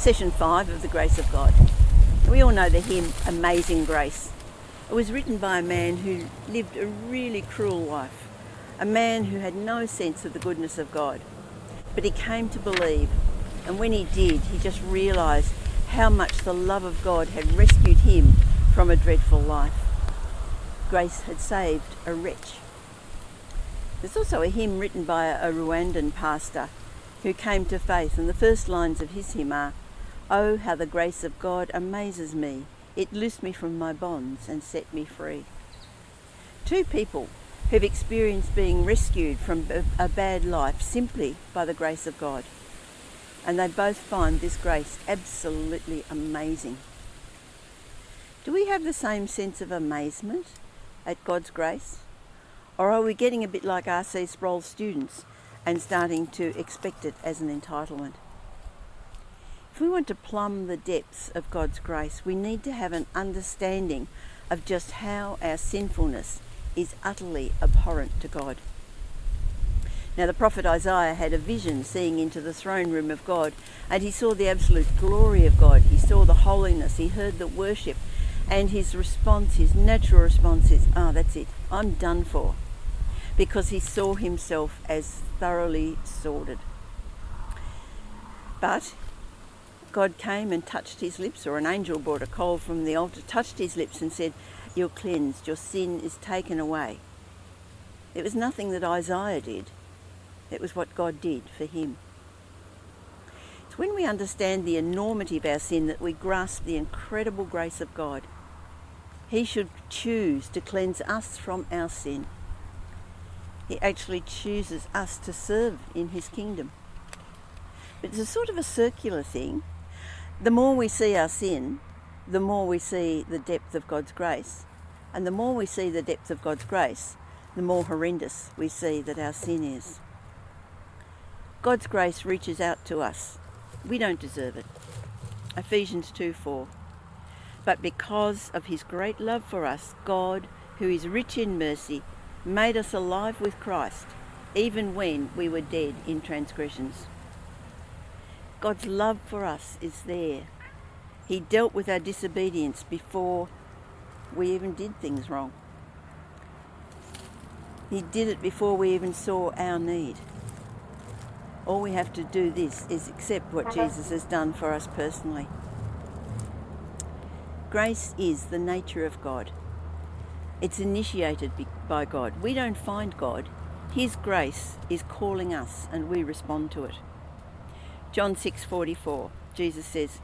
Session 5 of The Grace of God. We all know the hymn Amazing Grace. It was written by a man who lived a really cruel life, a man who had no sense of the goodness of God. But he came to believe, and when he did, he just realised how much the love of God had rescued him from a dreadful life. Grace had saved a wretch. There's also a hymn written by a Rwandan pastor who came to faith, and the first lines of his hymn are, "Oh, how the grace of God amazes me. It loosed me from my bonds and set me free." Two people who've experienced being rescued from a bad life simply by the grace of God. And they both find this grace absolutely amazing. Do we have the same sense of amazement at God's grace? Or are we getting a bit like R.C. Sproul's students and starting to expect it as an entitlement? If we want to plumb the depths of God's grace, we need to have an understanding of just how our sinfulness is utterly abhorrent to God. Now, the prophet Isaiah had a vision seeing into the throne room of God, and he saw the absolute glory of God. He saw the holiness, he heard the worship, and his response, his natural response is, that's it, I'm done for, because he saw himself as thoroughly sordid. But God came and touched his lips, or an angel brought a coal from the altar, touched his lips and said, "You're cleansed, your sin is taken away." It was nothing that Isaiah did. It was what God did for him. It's when we understand the enormity of our sin that we grasp the incredible grace of God. He should choose to cleanse us from our sin. He actually chooses us to serve in his kingdom. But it's a sort of a circular thing. The more we see our sin, the more we see the depth of God's grace. And the more we see the depth of God's grace, the more horrendous we see that our sin is. God's grace reaches out to us. We don't deserve it. Ephesians 2:4. But because of his great love for us, God, who is rich in mercy, made us alive with Christ, even when we were dead in transgressions. God's love for us is there. He dealt with our disobedience before we even did things wrong. He did it before we even saw our need. All we have to do is accept what Jesus has done for us personally. Grace is the nature of God. It's initiated by God. We don't find God. His grace is calling us and we respond to it. John 6:44, Jesus says,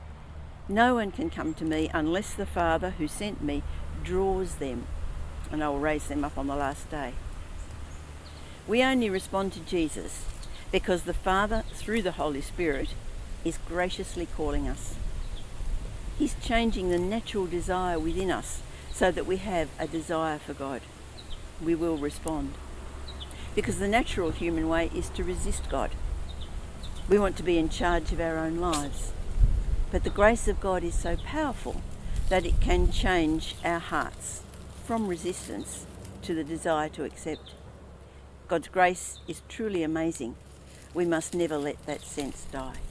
"No one can come to me unless the Father who sent me draws them, and I will raise them up on the last day." We only respond to Jesus because the Father, through the Holy Spirit, is graciously calling us. He's changing the natural desire within us so that we have a desire for God. We will respond. Because the natural human way is to resist God. We want to be in charge of our own lives. But the grace of God is so powerful that it can change our hearts from resistance to the desire to accept. God's grace is truly amazing. We must never let that sense die.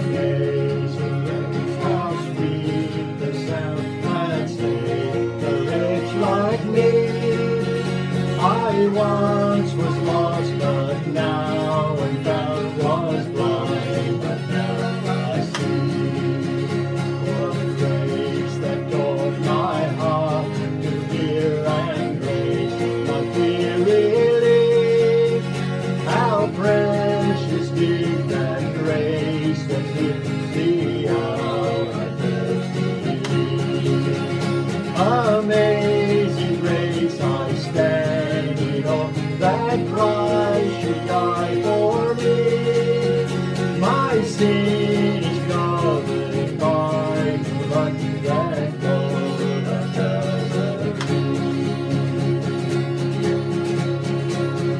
Amazing grace, how sweet the sound that saved a wretch like me. I once was lost, but now am found, was blind, but now I see. What grace that taught my heart to fear and grace, my fear relieved. How precious did that grace that hid the hour I first believed. Amazing grace, I stand in awe that Christ should die for me. My sin is covered by the blood that flowed on Calvary.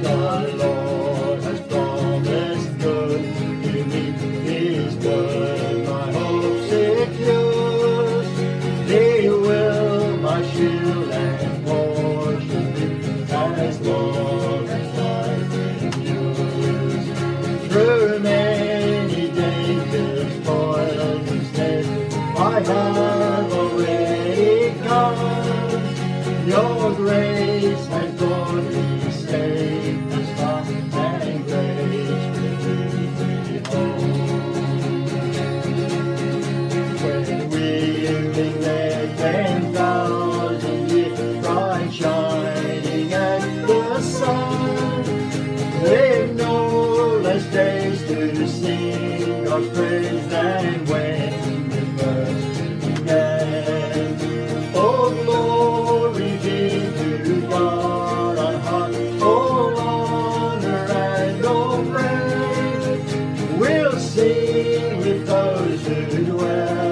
The Lord has promised good to me. His word my hope secures. He will my shield and portion be as long as life endures. have already come. Your grace has brought me safe this far, and grace will lead me home. When we've there 10,000 years, bright shining at the sun, we've no less days to sing God's praise than when the first began. Oh, glory be to God on high, all honor and all praise. We'll sing with those who dwell